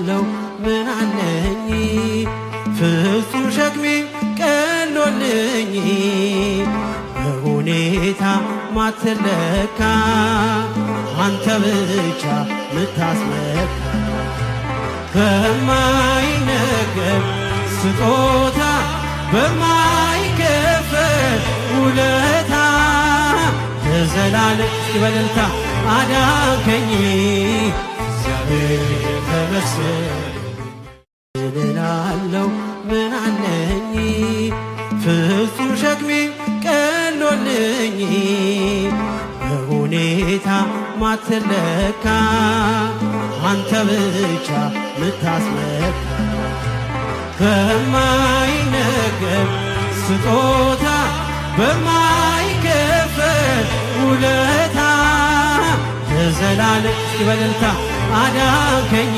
እልሃለሁ ምን አለኝ ፍጹም ሸክሜ ቀሎልኝ በሁኔታ ማትለካ አንተ ብቻ ምታስመካ በማይነገር ስጦታ በማይከፈል ውለታ ለዘላለም በእልልታ አዳንከኝ እግዚአብሔር ተመስገን እልሃለሁ ምን አለኝ ፍጹም ሸክሜ ቀሎልኝ በሁኔታ ማትለካ አንተ ብቻ ምታስመካ በማይነገር ስጦታ በማይከፈል ውለታ ለዘላለም በእልልታ አዳንከኝ